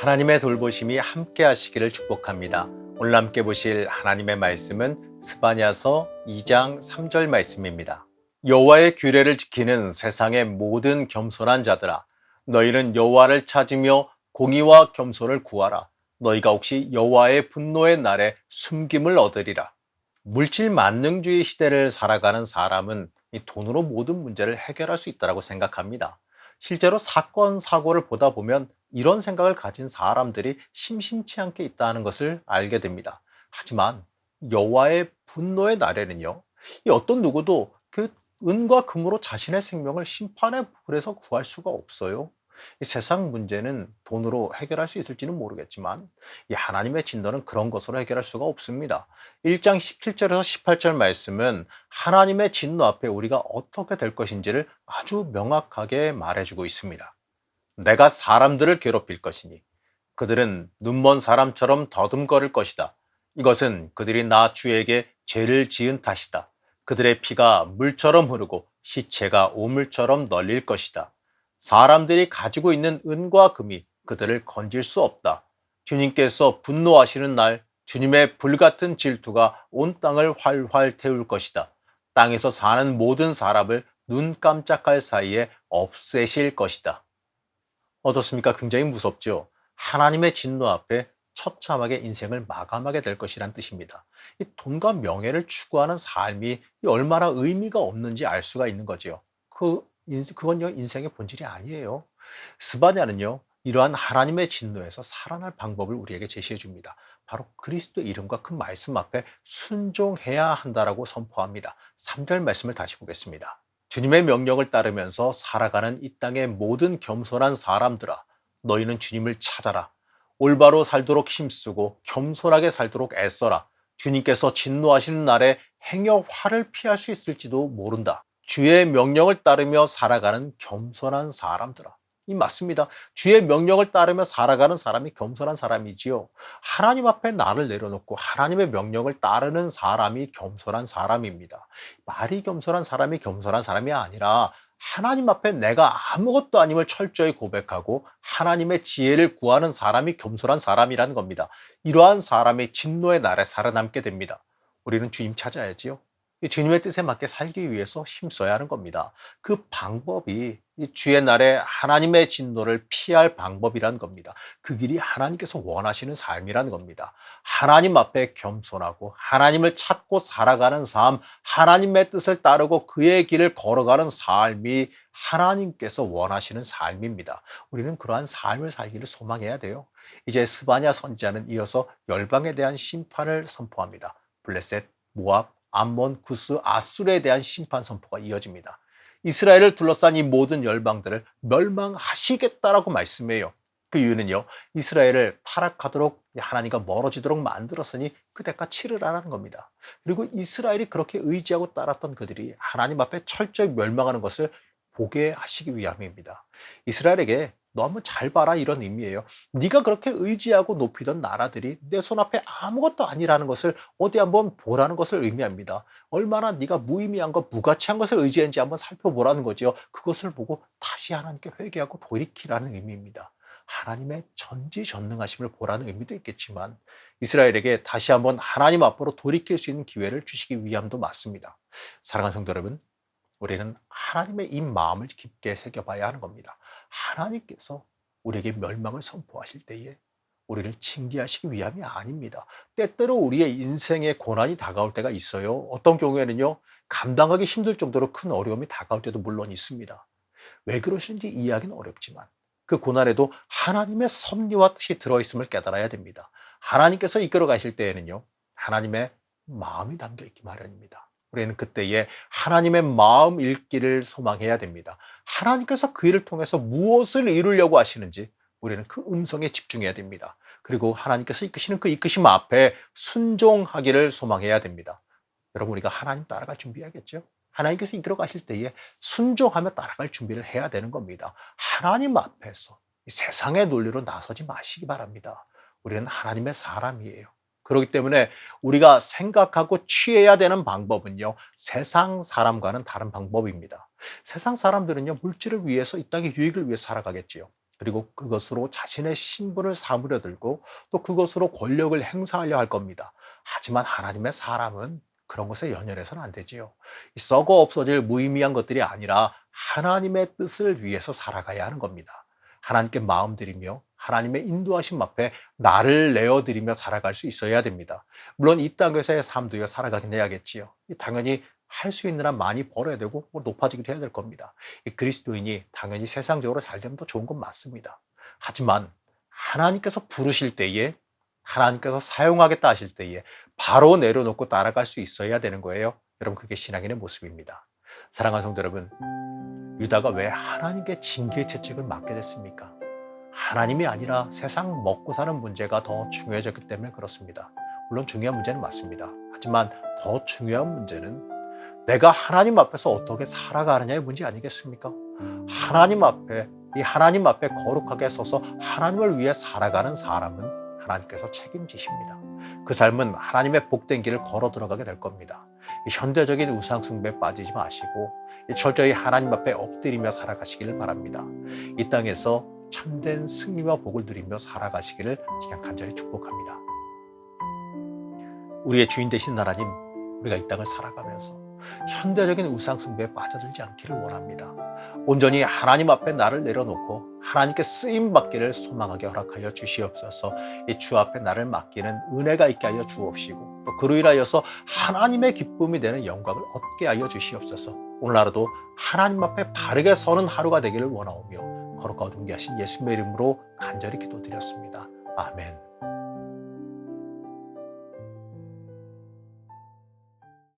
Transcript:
하나님의 돌보심이 함께 하시기를 축복합니다. 오늘 함께 보실 하나님의 말씀은 스바냐서 2장 3절 말씀입니다. 여호와의 규례를 지키는 세상의 모든 겸손한 자들아, 너희는 여호와를 찾으며 공의와 겸손을 구하라. 너희가 혹시 여호와의 분노의 날에 숨김을 얻으리라. 물질 만능주의 시대를 살아가는 사람은 이 돈으로 모든 문제를 해결할 수 있다고 생각합니다. 실제로 사건, 사고를 보다 보면 이런 생각을 가진 사람들이 심심치 않게 있다는 것을 알게 됩니다. 하지만 여호와의 분노의 날에는요, 이 어떤 누구도 그 은과 금으로 자신의 생명을 심판의 불에서 구할 수가 없어요. 이 세상 문제는 돈으로 해결할 수 있을지는 모르겠지만 이 하나님의 진노는 그런 것으로 해결할 수가 없습니다. 1장 17절에서 18절 말씀은 하나님의 진노 앞에 우리가 어떻게 될 것인지를 아주 명확하게 말해주고 있습니다. 내가 사람들을 괴롭힐 것이니 그들은 눈먼 사람처럼 더듬거릴 것이다. 이것은 그들이 나 주에게 죄를 지은 탓이다. 그들의 피가 물처럼 흐르고 시체가 오물처럼 널릴 것이다. 사람들이 가지고 있는 은과 금이 그들을 건질 수 없다. 주님께서 분노하시는 날 주님의 불같은 질투가 온 땅을 활활 태울 것이다. 땅에서 사는 모든 사람을 눈 깜짝할 사이에 없애실 것이다. 어떻습니까? 굉장히 무섭죠. 하나님의 진노 앞에 처참하게 인생을 마감하게 될 것이란 뜻입니다. 이 돈과 명예를 추구하는 삶이 얼마나 의미가 없는지 알 수가 있는 거죠. 그건요, 인생의 본질이 아니에요. 스바냐는요, 이러한 하나님의 진노에서 살아날 방법을 우리에게 제시해 줍니다. 바로 그리스도 이름과 그 말씀 앞에 순종해야 한다라고 선포합니다. 3절 말씀을 다시 보겠습니다. 주님의 명령을 따르면서 살아가는 이 땅의 모든 겸손한 사람들아, 너희는 주님을 찾아라. 올바로 살도록 힘쓰고 겸손하게 살도록 애써라. 주님께서 진노하시는 날에 행여 화를 피할 수 있을지도 모른다. 주의 명령을 따르며 살아가는 겸손한 사람들아. 이 맞습니다. 주의 명령을 따르며 살아가는 사람이 겸손한 사람이지요. 하나님 앞에 나를 내려놓고 하나님의 명령을 따르는 사람이 겸손한 사람입니다. 말이 겸손한 사람이 겸손한 사람이 아니라 하나님 앞에 내가 아무것도 아님을 철저히 고백하고 하나님의 지혜를 구하는 사람이 겸손한 사람이라는 겁니다. 이러한 사람이 진노의 날에 살아남게 됩니다. 우리는 주님 찾아야지요. 주님의 뜻에 맞게 살기 위해서 힘써야 하는 겁니다. 그 방법이 이 주의 날에 하나님의 진노를 피할 방법이라는 겁니다. 그 길이 하나님께서 원하시는 삶이라는 겁니다. 하나님 앞에 겸손하고 하나님을 찾고 살아가는 삶, 하나님의 뜻을 따르고 그의 길을 걸어가는 삶이 하나님께서 원하시는 삶입니다. 우리는 그러한 삶을 살기를 소망해야 돼요. 이제 스바냐 선지자는 이어서 열방에 대한 심판을 선포합니다. 블레셋, 모압, 암몬, 구스, 아술에 대한 심판 선포가 이어집니다. 이스라엘을 둘러싼 이 모든 열방들을 멸망하시겠다라고 말씀해요. 그 이유는요, 이스라엘을 타락하도록 하나님과 멀어지도록 만들었으니 그 대가 치르라는 겁니다. 그리고 이스라엘이 그렇게 의지하고 따랐던 그들이 하나님 앞에 철저히 멸망하는 것을 보게 하시기 위함입니다. 이스라엘에게 너무 잘 봐라 이런 의미예요. 네가 그렇게 의지하고 높이던 나라들이 내 손앞에 아무것도 아니라는 것을 어디 한번 보라는 것을 의미합니다. 얼마나 네가 무의미한 것, 무가치한 것을 의지했는지 한번 살펴보라는 거죠. 그것을 보고 다시 하나님께 회개하고 돌이키라는 의미입니다. 하나님의 전지전능하심을 보라는 의미도 있겠지만 이스라엘에게 다시 한번 하나님 앞으로 돌이킬 수 있는 기회를 주시기 위함도 맞습니다. 사랑하는 성도 여러분, 우리는 하나님의 이 마음을 깊게 새겨봐야 하는 겁니다. 하나님께서 우리에게 멸망을 선포하실 때에 우리를 징계하시기 위함이 아닙니다. 때때로 우리의 인생에 고난이 다가올 때가 있어요. 어떤 경우에는요, 감당하기 힘들 정도로 큰 어려움이 다가올 때도 물론 있습니다. 왜 그러시는지 이해하기는 어렵지만 그 고난에도 하나님의 섭리와 뜻이 들어있음을 깨달아야 됩니다. 하나님께서 이끌어 가실 때에는요, 하나님의 마음이 담겨 있기 마련입니다. 우리는 그때에 하나님의 마음 읽기를 소망해야 됩니다. 하나님께서 그 일을 통해서 무엇을 이루려고 하시는지 우리는 그 음성에 집중해야 됩니다. 그리고 하나님께서 이끄시는 그 이끄심 앞에 순종하기를 소망해야 됩니다. 여러분, 우리가 하나님 따라갈 준비해야겠죠? 하나님께서 이끌어 가실 때에 순종하며 따라갈 준비를 해야 되는 겁니다. 하나님 앞에서 이 세상의 논리로 나서지 마시기 바랍니다. 우리는 하나님의 사람이에요. 그렇기 때문에 우리가 생각하고 취해야 되는 방법은요, 세상 사람과는 다른 방법입니다. 세상 사람들은요, 물질을 위해서 이 땅의 유익을 위해 살아가겠지요. 그리고 그것으로 자신의 신분을 삼으려 들고 또 그것으로 권력을 행사하려 할 겁니다. 하지만 하나님의 사람은 그런 것에 연연해서는 안 되지요. 이 썩어 없어질 무의미한 것들이 아니라 하나님의 뜻을 위해서 살아가야 하는 겁니다. 하나님께 마음드리며 하나님의 인도하심 앞에 나를 내어드리며 살아갈 수 있어야 됩니다. 물론 이 땅에서의 삶도요 살아가긴 해야겠지요. 당연히 할 수 있는 한 많이 벌어야 되고 높아지기도 해야 될 겁니다. 이 그리스도인이 당연히 세상적으로 잘 되면 더 좋은 건 맞습니다. 하지만 하나님께서 부르실 때에 하나님께서 사용하겠다 하실 때에 바로 내려놓고 따라갈 수 있어야 되는 거예요. 여러분 그게 신앙인의 모습입니다. 사랑하는 성도 여러분, 유다가 왜 하나님께 징계의 채찍을 맞게 됐습니까? 하나님이 아니라 세상 먹고 사는 문제가 더 중요해졌기 때문에 그렇습니다. 물론 중요한 문제는 맞습니다. 하지만 더 중요한 문제는 내가 하나님 앞에서 어떻게 살아가느냐의 문제 아니겠습니까? 하나님 앞에 거룩하게 서서 하나님을 위해 살아가는 사람은 하나님께서 책임지십니다. 그 삶은 하나님의 복된 길을 걸어 들어가게 될 겁니다. 이 현대적인 우상 숭배에 빠지지 마시고 철저히 하나님 앞에 엎드리며 살아가시기를 바랍니다. 이 땅에서 참된 승리와 복을 누리며 살아가시기를 그냥 간절히 축복합니다. 우리의 주인 되신 하나님, 우리가 이 땅을 살아가면서 현대적인 우상 숭배에 빠져들지 않기를 원합니다. 온전히 하나님 앞에 나를 내려놓고 하나님께 쓰임 받기를 소망하게 허락하여 주시옵소서. 이 주 앞에 나를 맡기는 은혜가 있게 하여 주옵시고 또 그로 인하여서 하나님의 기쁨이 되는 영광을 얻게 하여 주시옵소서. 오늘 하루도 하나님 앞에 바르게 서는 하루가 되기를 원하오며 거룩하고 존귀하신 예수님의 이름으로 간절히 기도드렸습니다. 아멘.